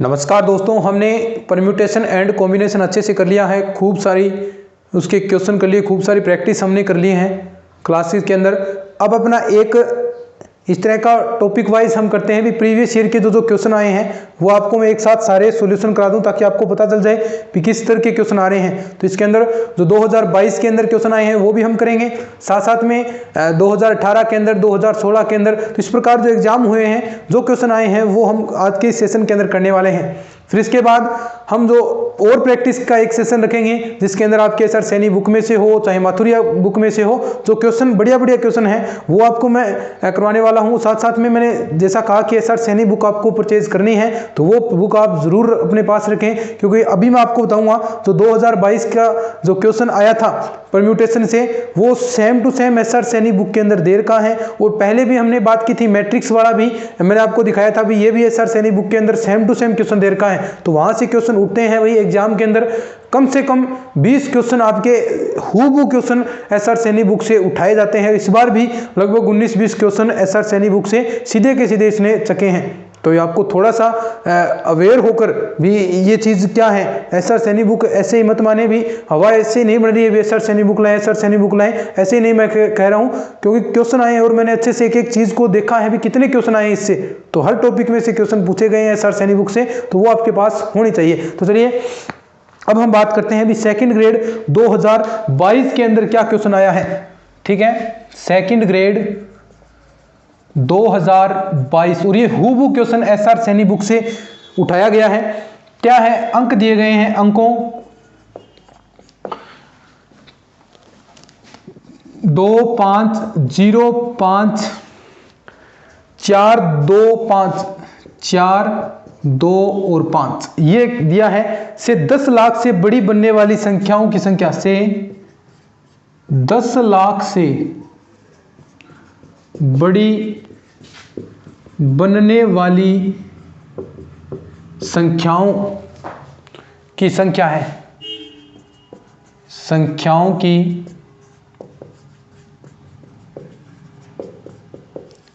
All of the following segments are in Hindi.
नमस्कार दोस्तों, हमने परम्यूटेशन एंड कॉम्बिनेशन अच्छे से कर लिया है। खूब सारी उसके क्वेश्चन कर लिए, खूब सारी प्रैक्टिस हमने कर लिए हैं क्लासेस के अंदर। अब अपना एक इस तरह का टॉपिक वाइज हम करते हैं भी प्रीवियस ईयर के जो क्वेश्चन आए हैं वो आपको मैं एक साथ सारे सॉल्यूशन करा दूं ताकि आपको पता चल जाए कि किस तरह के क्वेश्चन आ रहे हैं। तो इसके अंदर जो 2022 के अंदर क्वेश्चन आए हैं वो भी हम करेंगे, साथ साथ में 2018 के अंदर, 2016 के अंदर। तो इस प्रकार जो एग्जाम हुए हैं, जो क्वेश्चन आए हैं वो हम आज के सेशन के अंदर करने वाले हैं। फिर इसके बाद हम जो और प्रैक्टिस का एक सेशन रखेंगे जिसके अंदर आपके सर सैनी बुक में से हो चाहे माथुरिया बुक में से हो, जो क्वेश्चन बढ़िया क्वेश्चन है वो आपको मैं करवाने वाला हूं। साथ साथ में मैंने जैसा कहा कि सर सैनी बुक आपको परचेज करनी है तो वो बुक आप जरूर अपने पास रखें, क्योंकि अभी मैं आपको बताऊंगा जो 2022 का जो क्वेश्चन आया था परम्यूटेशन से वो same to same SR Saini book के अंदर दे रखा है। और पहले भी हमने बात की थी मैट्रिक्स वाला भी मैंने आपको दिखाया था भी ये भी एसआर सैनी बुक के अंदर सेम टू सेम क्वेश्चन दे रखा है। तो वहां से क्वेश्चन उठते हैं वही एग्जाम के अंदर कम से कम 20 क्वेश्चन आपके हूबहू क्वेश्चन एसआर सैनी बुक से उठाए जाते हैं। इस बार भी लगभग 19-20 क्वेश्चन एसआर सैनी बुक से सीधे के सीधे इसने चके हैं। तो ये आपको थोड़ा सा अवेयर होकर भी ये चीज़ क्या है, एसआर सैनी बुक ऐसे ही मत माने भी हवा ऐसे ही नहीं बन रही है एसआर सैनी बुक लाएं, एसआर सैनी बुक लाएं, ऐसे ही नहीं मैं कह रहा हूँ, क्योंकि क्वेश्चन आए हैं और मैंने अच्छे से एक एक चीज़ को देखा है भी कितने क्वेश्चन आए इससे। तो हर टॉपिक में से क्वेश्चन पूछे गए हैं एसआर सैनी बुक से, तो वो आपके पास होनी चाहिए। तो चलिए अब हम बात करते हैं भी सेकंड ग्रेड 2022 के अंदर क्या क्वेश्चन आया है। ठीक है, सेकंड ग्रेड 2022 और ये हूबहू क्वेश्चन एसआर सैनी बुक से उठाया गया है। क्या है, अंक दिए गए हैं, अंकों 2, 5, 0, 5, 4, 2, 5, 4, 2 और 5 ये दिया है। से 10 लाख से बड़ी बनने वाली संख्याओं की संख्या, से 10 लाख से बड़ी बनने वाली संख्याओं की संख्या है, संख्याओं की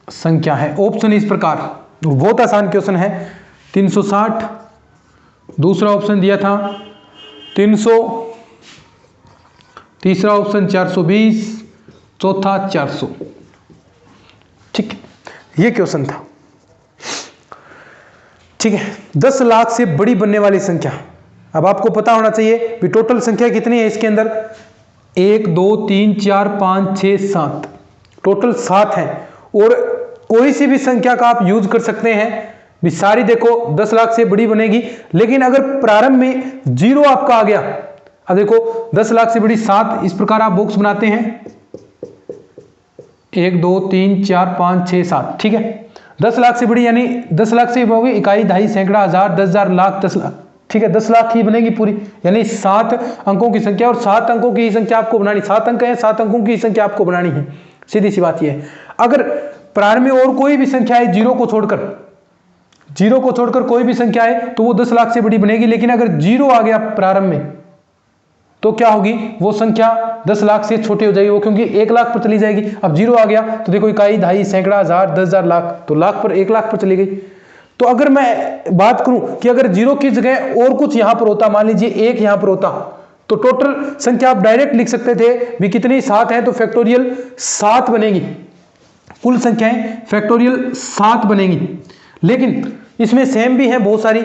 संख्या है। ऑप्शन इस प्रकार, बहुत आसान क्वेश्चन है। 360, दूसरा ऑप्शन दिया था 300, तीसरा ऑप्शन 420, चौथा 400। ठीक है, ये क्वेश्चन था। ठीक है, 10 लाख से बड़ी बनने वाली संख्या। अब आपको पता होना चाहिए कि टोटल संख्या कितनी है इसके अंदर, 1, 2, 3, 4, 5, 6, 7, टोटल 7 है। और कोई सी भी संख्या का आप यूज कर सकते हैं भी, सारी देखो 10 लाख से बड़ी बनेगी। लेकिन अगर प्रारंभ में 0 आपका आ गया, अब देखो 10 लाख से बड़ी 7, इस प्रकार आप बॉक्स बनाते हैं 1, 2, 3, 4, 5, 6, 7। ठीक है, 10 लाख से बड़ी यानी 10 लाख से होगी इकाई, दहाई, सैकड़ा, हजार, 10,000, लाख, 10 लाख। ठीक है, 10 लाख ही बनेगी पूरी, यानी 7 अंकों की संख्या। और 7 अंकों की संख्या आपको बनानी, 7 अंक है, 7 अंकों की संख्या आपको बनानी है। सीधी सी बात यह है। अगर प्रारंभ में और कोई भी संख्या है, 0 को छोड़कर कोई भी संख्या है तो वो 10 लाख से बड़ी बनेगी। लेकिन अगर 0 आ गया प्रारंभ में तो क्या होगी, वो संख्या 10 लाख से छोटी हो जाएगी, वो क्योंकि 1 लाख पर चली जाएगी। अब 0 आ गया तो देखो इकाई, दहाई, सैकड़ा, हजार, 10,000, लाख, तो लाख पर 1 लाख पर चली गई। तो अगर मैं बात करूं कि अगर 0 की जगह और कुछ यहां पर होता, मान लीजिए 1 यहां पर होता, तो टोटल संख्या आप डायरेक्ट लिख सकते थे भी कितनी, 7 है तो फैक्टोरियल 7 बनेगी, कुल संख्याएं फैक्टोरियल 7 बनेगी। लेकिन इसमें सेम भी है बहुत सारी,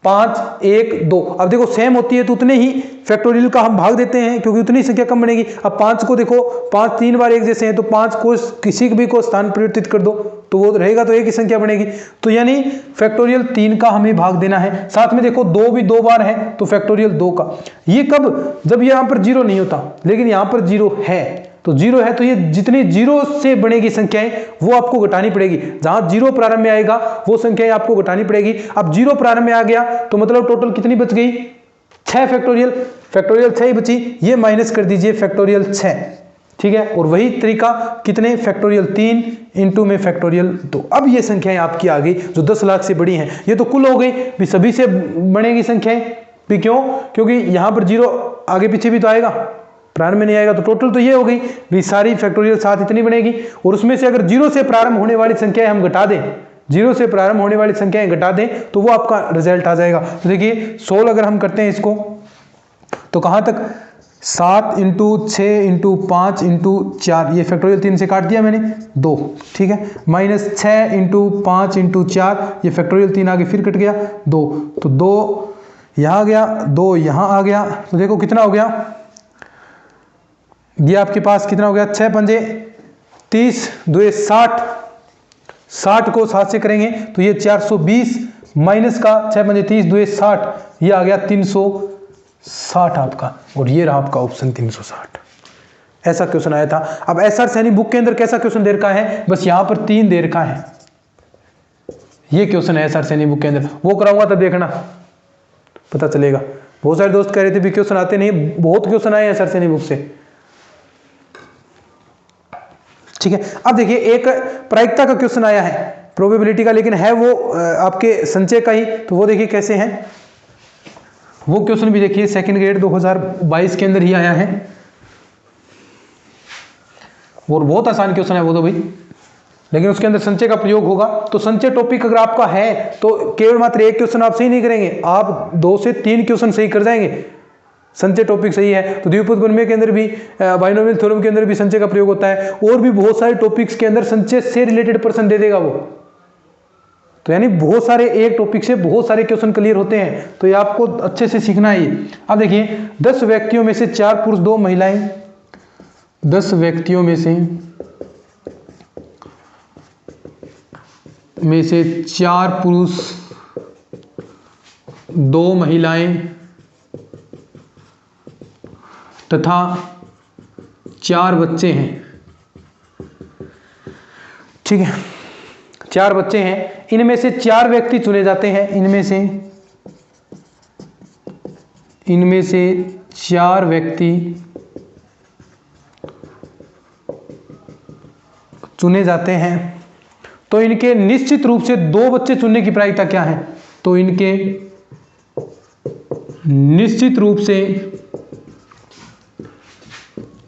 5, 1, 2। अब देखो सेम होती है तो उतने ही फैक्टोरियल का हम भाग देते हैं क्योंकि उतनी संख्या कम बनेगी। अब 5 को देखो, 5 3 बार एक जैसे हैं तो 5 को किसी भी को स्थान परिवर्तित कर दो तो वो रहेगा, तो एक ही संख्या बनेगी। तो यानी फैक्टोरियल 3 का हमें भाग देना है। साथ में देखो 2 भी 2 बार है तो फैक्टोरियल 2 का। ये कब, जब यहां पर 0 नहीं होता, लेकिन यहां पर 0 है तो 0 है तो ये जितनी 0 से बनेगी संख्याएं वो आपको घटानी पड़ेगी। जहां 0 प्रारंभ में आएगा वो संख्याएं आपको घटानी पड़ेगी। अब 0 प्रारंभ में आ गया तो मतलब टोटल कितनी बच गई, 6 फैक्टोरियल 6 ही बची, ये माइनस कर दीजिए फैक्टोरियल 6। ठीक है, और वही तरीका कितने, फैक्टोरियल 3 इंटू में फैक्टोरियल 2। अब ये संख्याएं आपकी आ गई जो 10 लाख से बड़ी हैं। ये तो कुल हो गई भी, सभी से बनेगी संख्याएं भी, क्यों, क्योंकि यहां पर 0 आगे पीछे भी तो आएगा, प्रारंभ में नहीं आएगा, तो टोटल तो ये हो गई भी सारी फैक्टोरियल 7 इतनी बनेगी। और उसमें से अगर 0 से प्रारंभ होने वाली संख्या हम घटा दें जीरो से प्रारंभ होने वाली संख्याएं घटा दें तो वो आपका रिजल्ट आ जाएगा। तो देखिए 16 अगर हम करते हैं इसको तो कहां तक 7 इंटू 6 इंटू 5 इंटू 4, ये फैक्टोरियल 3 से काट दिया मैंने 2, ठीक है, माइनस 6 इंटू 5 इंटू 4, ये फैक्टोरियल 3 आगे फिर कट गया 2, तो 2 यहाँ आ गया, 2 यहाँ आ गया, तो देखो कितना हो गया, ये आपके पास कितना हो गया, 6 पंजे 30, 2 60, 60 को 7 से करेंगे तो ये 420 माइनस का 6 पंजे 30, 2 60, ये आ गया 360 आपका, और ये रहा आपका ऑप्शन 360। ऐसा क्वेश्चन आया था। अब एसआर सैनी बुक के अंदर कैसा क्वेश्चन दे रखा है, बस यहां पर 3 दे रखा है, ये क्वेश्चन है एसआर सैनी बुक के अंदर, वो कराऊंगा तब देखना पता चलेगा। बहुत सारे दोस्त कह रहे थे भी क्वेश्चन आते नहीं, बहुत क्वेश्चन आए एसआर सैनी बुक से, ठीक है। अब देखिए एक प्रायिकता का क्वेश्चन आया है, प्रोबेबिलिटी का, लेकिन है वो आपके संचय का ही, तो वो देखिए कैसे है, वो क्वेश्चन भी देखिए सेकंड ग्रेड 2022 के अंदर ही आया है, और बहुत आसान क्वेश्चन है वो तो भाई, लेकिन उसके अंदर संचय का प्रयोग होगा। तो संचय टॉपिक अगर आपका है तो केवल मात्र एक क्वेश्चन आप सही नहीं करेंगे, आप 2 से 3 क्वेश्चन सही कर जाएंगे। संचय टॉपिक सही है तो द्विपद गुणमेय के अंदर भी, बाइनोमियल थ्योरम के अंदर भी संचय का प्रयोग होता है, और भी बहुत सारे टॉपिक्स के अंदर संचय से रिलेटेड प्रश्न दे देगा वो। तो यानी बहुत सारे, एक टॉपिक से बहुत सारे क्वेश्चन क्लियर होते हैं, तो ये आपको अच्छे से सीखना है ये। अब देखिए 10 व्यक्तियों में से 4 पुरुष 2 महिलाएं, 10 व्यक्तियों में से 4 पुरुष 2 महिलाएं तथा 4 बच्चे हैं, ठीक है, 4 बच्चे हैं, इनमें से 4 व्यक्ति चुने जाते हैं, इनमें से 4 व्यक्ति चुने जाते हैं, तो इनके निश्चित रूप से 2 बच्चे चुनने की प्रायिकता क्या है, तो इनके निश्चित रूप से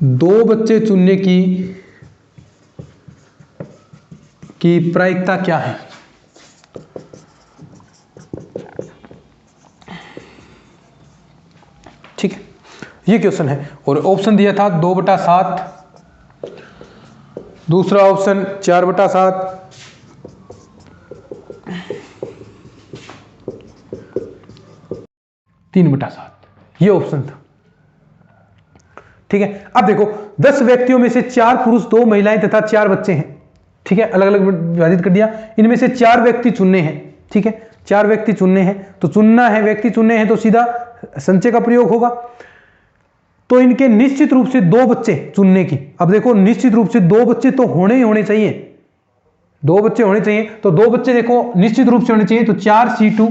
2 बच्चे चुनने की प्रायिकता क्या है। ठीक है, ये क्वेश्चन है, और ऑप्शन दिया था 2/7, दूसरा ऑप्शन 4/7, तीन बटा 7, ये ऑप्शन था, ठीक है। अब देखो 10 व्यक्तियों में से 4 पुरुष 2 महिलाएं तथा 4 बच्चे हैं, ठीक है, अलग अलग विभाजित कर दिया, इनमें से 4 व्यक्ति चुनने हैं, ठीक है, 4 व्यक्ति चुनने हैं, तो चुनना है, व्यक्ति चुनने हैं तो सीधा संचय का प्रयोग होगा। तो इनके निश्चित रूप से 2 बच्चे चुनने की, अब देखो निश्चित रूप से 2 बच्चे तो होने ही होने चाहिए, 2 बच्चे होने चाहिए, तो 2 बच्चे देखो निश्चित रूप से होने चाहिए, तो 4C2,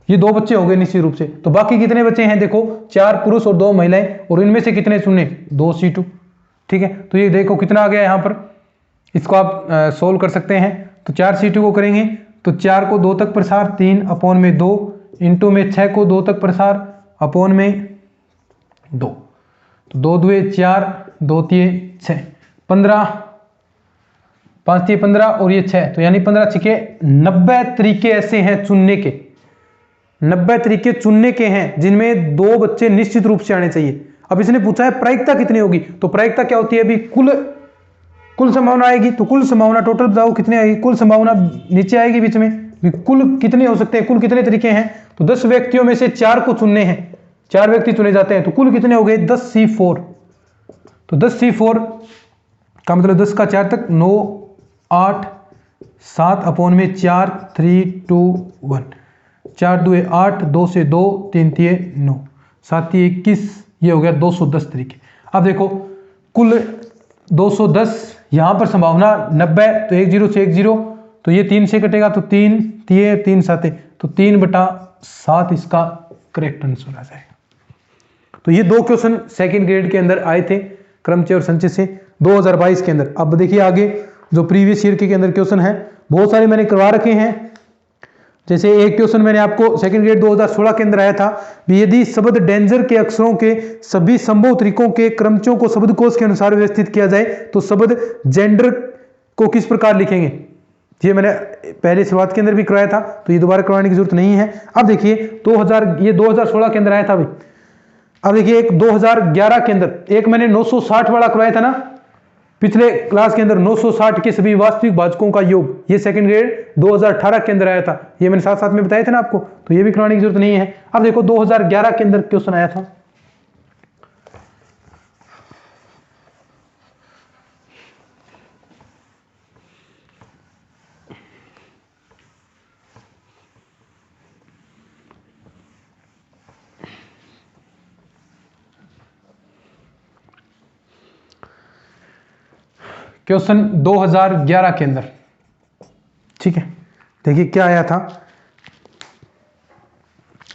ये 2 बच्चे हो गए निश्चित रूप से। तो बाकी कितने बच्चे हैं, देखो 4 पुरुष और 2 महिलाएं, और इनमें से कितने चुने, 2C2, ठीक है। तो ये देखो कितना आ गया यहां पर, इसको आप सोल्व कर सकते हैं। तो 4C2 को करेंगे तो 4 को 2 तक प्रसार, 3/2 इंटू में 6 को 2 तक प्रसार, अपॉन में 2, तो 2 2 4, 2 3 6, 15, 5 3 15 और ये 6, तो यानी 15 6 90 तरीके ऐसे हैं चुनने के, 90 तरीके चुनने के हैं जिनमें 2 बच्चे निश्चित रूप से आने चाहिए। अब इसने पूछा है प्रायिकता कितनी होगी, तो प्रायिकता क्या होती है, अभी कुल संभावना आएगी, तो कुल संभावना टोटल बताओ कितनी आएगी, कुल संभावना नीचे आएगी बीच में, कुल कितने हो सकते हैं, कुल कितने तरीके हैं, तो 10 व्यक्तियों में से 4 को चुनने हैं, 4 व्यक्ति चुने जाते हैं, तो कुल कितने हो गए 10C4, तो 10C4 का मतलब 10 का 4 तक 9 8 7 अपॉन में 4 3 2 1, 4 2 8, 2 से 2, 3 3 9, 7 21, ये हो गया 210 तरीके। अब देखो कुल 210, यहां पर संभावना 90, तो 1 0 से 1 0, तो ये 3 से कटेगा, तो 3 3 3 7, तो 3/7 इसका करेक्ट आंसर आ जाएगा। तो ये 2 क्वेश्चन सेकंड ग्रेड के अंदर आए थे क्रमचय और संचय से 2022 के अंदर। अब देखिए आगे जो प्रीवियस ईयर के अंदर क्वेश्चन है, बहुत सारे मैंने करवा रखे हैं। जैसे एक क्वेश्चन मैंने आपको सेकंड ग्रेड 2016 के अंदर आया था, यदि शब्द डेंजर के अक्षरों के सभी संभव तरीकों के क्रमचयों को शब्दकोश के अनुसार व्यवस्थित किया जाए तो शब्द जेंडर को किस प्रकार लिखेंगे। ये मैंने पहले शुरुआत के अंदर भी करवाया था, तो ये दोबारा करवाने की जरूरत नहीं है। अब देखिए 2016 के अंदर आया था भाई। अब देखिए एक 2011 के अंदर एक मैंने 960 वाला करवाया था ना पिछले क्लास के अंदर, 960 के सभी वास्तविक भाजकों का योग, ये सेकंड ग्रेड 2018 के अंदर आया था, ये मैंने साथ साथ में बताया था ना आपको, तो ये भी करवाने की जरूरत नहीं है। अब देखो 2011 के अंदर क्वेश्चन आया था, क्वेश्चन 2011 के अंदर, ठीक है। देखिए क्या आया था,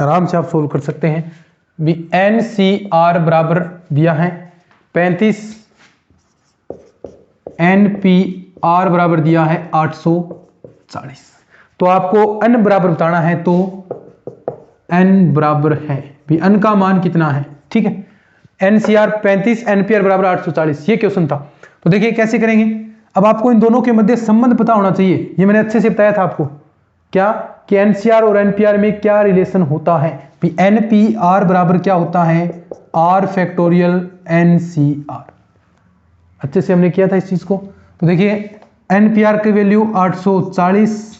आराम से आप सोल्व कर सकते हैं भी। NCR बराबर दिया है 35, NPR बराबर दिया है 840। तो आपको n बराबर बताना है, तो n बराबर है भी n का मान कितना है, ठीक है। NCR 35, NPR बराबर 840, ये क्वेश्चन था। तो देखिए कैसे करेंगे, अब आपको इन दोनों के मध्य संबंध पता होना चाहिए, ये मैंने अच्छे से बताया था आपको, क्या कि NCR और NPR में क्या रिलेशन होता है भी। NPR बराबर क्या होता है, R फैक्टोरियल NCR, अच्छे से हमने किया था इस चीज को। तो देखिए NPR की वैल्यू 840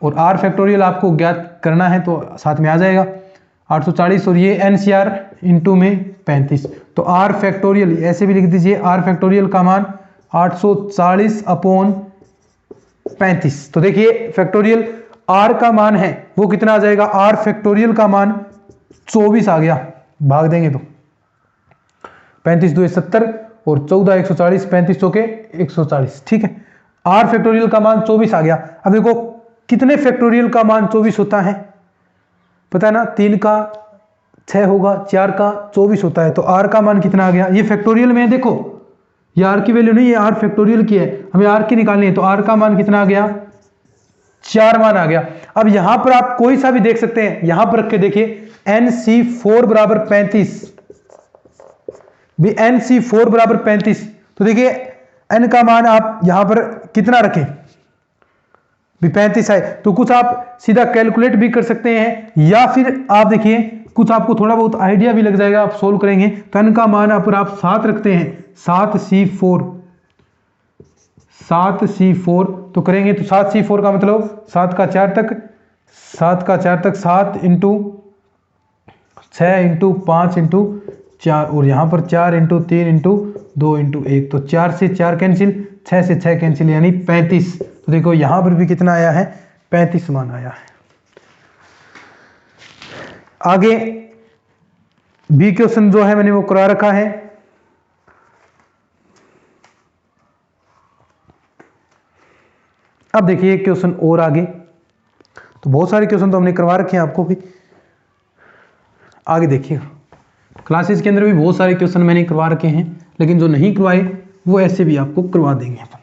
और R फैक्टोरियल आपको ज्ञात करना है, तो साथ में आ जाएगा 840 और ये NCR इंटू में 35, तो R फैक्टोरियल ऐसे भी लिख दीजिए, R फैक्टोरियल का मान 840 अपॉन 35। तो देखिए फैक्टोरियल R का मान है वो कितना आ जाएगा, R फैक्टोरियल का मान 24 आ गया, भाग देंगे तो 35 2 70 और 14 140, 35 चौके 140, ठीक है। R फैक्टोरियल का मान 24 आ गया। अब देखो कितने फैक्टोरियल का मान 24 होता है, पता है ना, 3 का 6 होगा, 4 का 24 होता है, तो R का मान कितना आ गया, ये फैक्टोरियल में है, देखो ये R की वैल्यू नहीं है, R फैक्टोरियल की है, हमें R की निकालनी है, तो R का मान कितना आ गया, 4 मान आ गया। अब यहां पर आप कोई सा भी देख सकते हैं, यहां पर रख के देखिए NC4 बराबर 35 भी, NC4 बराबर 35, तो देखिए n का मान आप यहां पर कितना रखें भी 35 है, तो कुछ आप सीधा कैलकुलेट भी कर सकते हैं, या फिर आप देखिए कुछ आपको थोड़ा बहुत आइडिया भी लग जाएगा, आप सोल्व करेंगे तो n का मान अगर आप 7 रखते हैं, 7C4 तो करेंगे तो 7C4 का मतलब 7 का 4 तक 7 इंटू 6 इंटू 5 इंटू 4 और यहां पर 4 इंटू 3 इंटू 2 इंटू 1, तो 4 से 4 कैंसिल, 6 से 6 कैंसिल, यानी 35। तो देखो यहां पर भी कितना आया है, 35 मान आया है। आगे बी क्वेश्चन जो है मैंने वो करा रखा है, अब देखिए क्वेश्चन और आगे, तो बहुत सारे क्वेश्चन तो हमने करवा रखे हैं आपको भी, आगे देखिएगा क्लासेस के अंदर भी बहुत सारे क्वेश्चन मैंने करवा रखे हैं, लेकिन जो नहीं करवाए वो ऐसे भी आपको करवा देंगे अपन।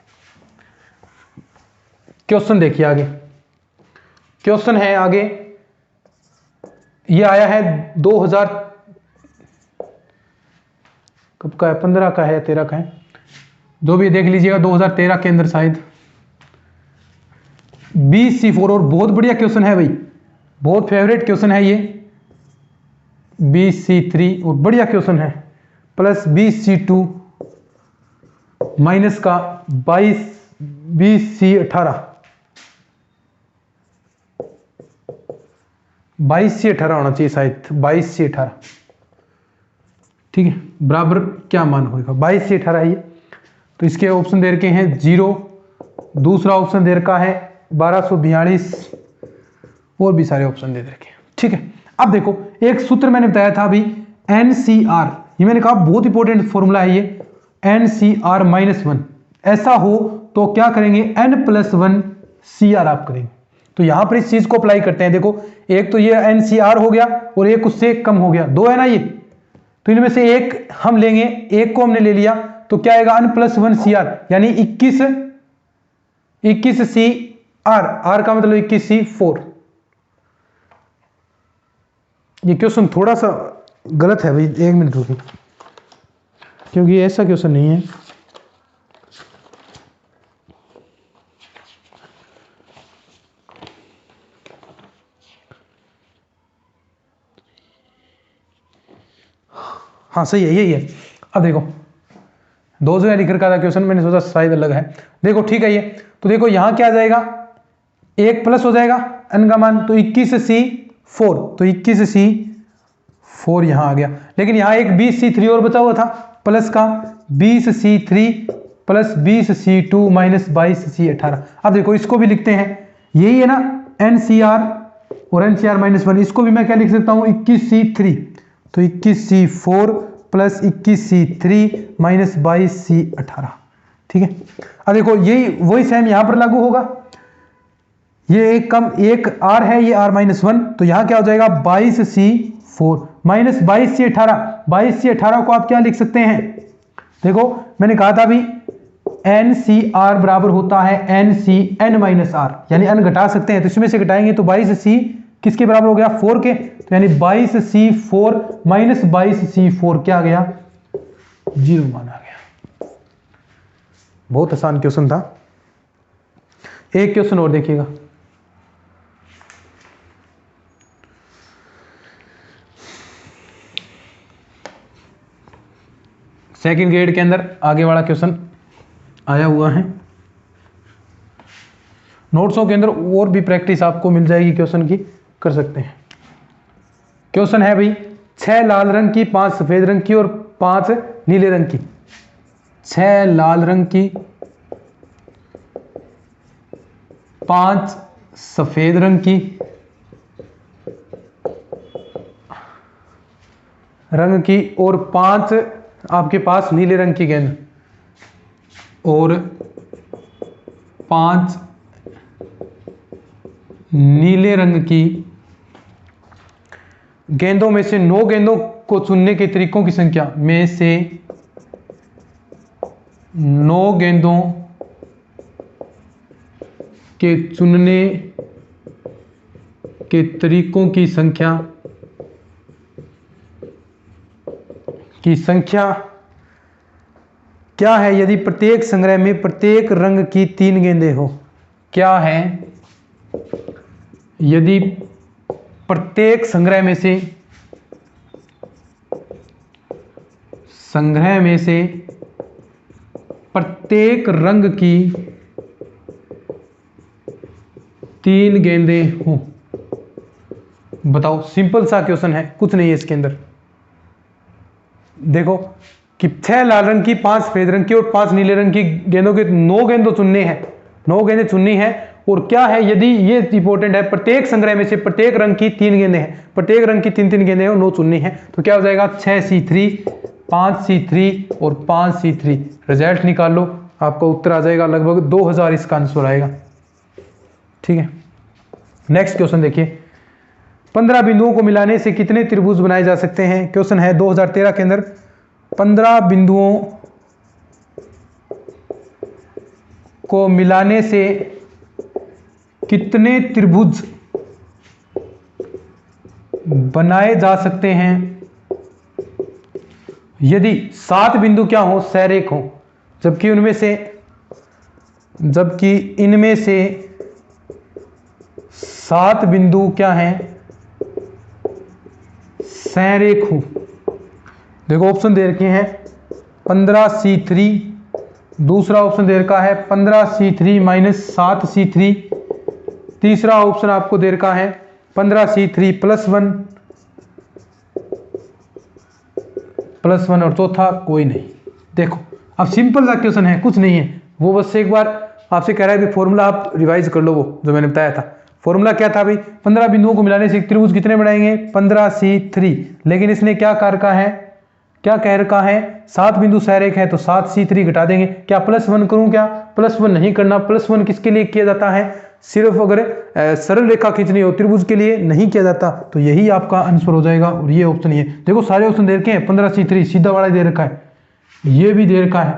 क्वेश्चन देखिए आगे, क्वेश्चन है आगे, ये आया है 2000 कब का है, 15 का है, 13 का है, जो भी देख लीजिएगा, 2013 के अंदर शायद। BC4 और बहुत बढ़िया क्वेश्चन है भाई, बहुत फेवरेट क्वेश्चन है ये, BC3 और बढ़िया क्वेश्चन है, प्लस BC2 माइनस का 22 BC18 होना चाहिए शायद, 22C18, ठीक है, बराबर क्या मान होगा 22C18 ये। तो इसके ऑप्शन दे रखे हैं 0, दूसरा ऑप्शन दे रखा है 1242 और भी सारे ऑप्शन दे रखे हैं, ठीक है। अब देखो एक सूत्र मैंने बताया था अभी, NCR, ये मैंने कहा बहुत इंपॉर्टेंट फॉर्मूला है ये, NCR -1 ऐसा हो तो क्या करेंगे, n+1 CR आप करेंगे। तो यहां पर इस चीज को अप्लाई करते हैं, देखो एक तो ये NCR हो गया और एक उससे कम हो गया, 2 है ना ये, तो इनमें से एक हम लेंगे, एक को हमने ले लिया, तो क्या आएगा n+1 CR, यानी 21 CR, R का मतलब 21 C4। ये क्वेश्चन थोड़ा सा गलत है भाई, 1 मिनट रुकिए, क्योंकि ऐसा क्वेश्चन नहीं है। हाँ सही है, यही है। अब देखो 2 जो लिख रखा था क्वेश्चन, मैंने सोचा शायद अलग है। देखो ठीक है ये, तो देखो यहाँ क्या आ जाएगा, 1 प्लस हो जाएगा n का मान, तो 21c4, तो 21c4 यहाँ आ गया। लेकिन यहाँ एक 20c3 और बचा हुआ था प्लस का, 20c3 plus 20c2 minus 22c18। अब देखो इसको भी लिखते हैं, यही है ना NCR और NCR माइनस 1, इसको भी मैं क्या लिख सकता हूँ 21c3, तो 21c4 plus 21c3 minus 22c18, ठीक है। अब देखो यही वही सेम यहाँ पर लागू होगा, ये एक कम एक r है, ये r माइनस 1, तो यहाँ क्या हो जाएगा 22c4 माइनस 22c18। 22c18 को आप क्या लिख सकते हैं, देखो मैंने कहा था अभी NCR बराबर होता है NCn माइनस r, यानी n घटा सकते हैं, तो इसमें से घटाएंगे तो 22c किसके बराबर हो गया 4 के, तो यानी 22c4 माइनस 22c4 क्या आ गया 0 मान आ गया। बहुत आसान क्वेश्चन था। एक क्वेश्चन और देखिएगा, सेकंड ग्रेड के अंदर आगे वाला क्वेश्चन आया हुआ है। नोट्सों के अंदर और भी प्रैक्टिस आपको मिल जाएगी क्वेश्चन की, कर सकते हैं। क्वेश्चन है भाई 6 लाल रंग की, 5 सफेद रंग की और 5 नीले रंग की। 6 लाल रंग की, 5 सफेद रंग की और 5 आपके पास नीले रंग की गेंद, और 5 नीले रंग की गेंदों में से 9 गेंदों को चुनने के तरीकों की संख्या में से 9 गेंदों के चुनने के तरीकों की संख्या क्या है यदि प्रत्येक संग्रह में प्रत्येक रंग की 3 गेंदें हो। क्या है यदि प्रत्येक संग्रह में से प्रत्येक रंग की 3 गेंदें हों। बताओ, सिंपल सा क्वेश्चन है, कुछ नहीं है इसके अंदर। देखो कि 6 लाल रंग की, 5 सफेद रंग की और 5 नीले रंग की गेंदों के 9 गेंदों चुनने हैं, 9 गेंदें चुननी है। और क्या है यदि, ये इंपॉर्टेंट है, प्रत्येक संग्रह में से प्रत्येक रंग की 3 गेंदें हैं, प्रत्येक रंग की 3 गेंदें और 9 चुननी है, तो क्या हो जाएगा 6c3, 5c3 और 5c3। रिजल्ट निकाल लो, आपका उत्तर आ जाएगा लगभग 2000 इसका आंसर आएगा। ठीक है, नेक्स्ट क्वेश्चन देखिए, 15 बिंदुओं को मिलाने से कितने त्रिभुज बनाए जा सकते हैं। क्वेश्चन है 2013 के अंदर, 15 बिंदुओं को मिलाने से कितने त्रिभुज बनाए जा सकते हैं यदि 7 बिंदु क्या हो, सरेख हो, जबकि इनमें से 7 बिंदु क्या हैं, सरेख हो। देखो ऑप्शन दे रखे हैं 15c3, दूसरा ऑप्शन दे रखा है 15c3 माइनस 7c3, तीसरा ऑप्शन आपको दे रखा है 15c3 प्लस 1 और चौथा कोई नहीं। देखो अब सिंपल सा क्वेश्चन है, कुछ नहीं है, वो बस एक बार आपसे कह रहा है कि फॉर्मूला आप रिवाइज कर लो, वो जो मैंने बताया था। फॉर्मूला क्या था भाई, 15 बिंदुओं को मिलाने से त्रिभुज कितने बनाएंगे, 15c3। लेकिन इसने क्या कह रखा है 7 बिंदु सरेख है, तो 7c3 घटा देंगे। क्या +1 करूं, क्या +1 नहीं करना। +1 किसके लिए किया जाता है, सिर्फ अगर सरल रेखा खींचनी हो, त्रिभुज के लिए नहीं किया जाता। तो यही आपका आंसर हो जाएगा और ये ऑप्शन ये। देखो सारे ऑप्शन दे रखे हैं, 15c3 सीधा वाला दे रखा है, ये भी दे रखा है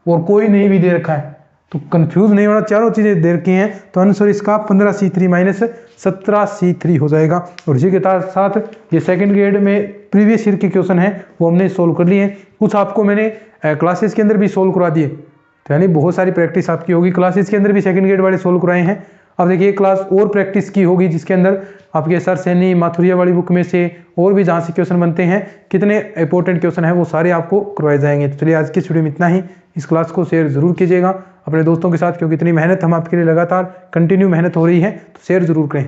और कोई नहीं भी दे रखा है, तो कंफ्यूज नहीं होना, चारों चीजें दे रखी हैं। तो आंसर इसका 15c3 माइनस 17c3 हो जाएगा। और इसी के साथ ये सेकंड ग्रेड में प्रीवियस ईयर के क्वेश्चन है वो हमने सोल्व कर लिए हैं। कुछ आपको मैंने क्लासेस के अंदर भी सोल्व करवा दिए, तो यानी बहुत सारी प्रैक्टिस आपकी होगी। क्लासेस के अंदर भी सेकंड ग्रेड वाले सोल्व कराए हैं। अब देखिए क्लास और प्रैक्टिस की होगी जिसके अंदर आपके सर सैनी माथुरिया वाली बुक में से और भी जहाँ से क्वेश्चन बनते हैं, कितने इंपॉर्टेंट क्वेश्चन है वो सारे आपको करवाए जाएंगे। तो चलिए आज की इस वीडियो में इतना ही। इस क्लास को शेयर जरूर कीजिएगा अपने दोस्तों के साथ, क्योंकि इतनी मेहनत हम आपके लिए लगातार कंटिन्यू मेहनत हो रही है, तो शेयर जरूर करें।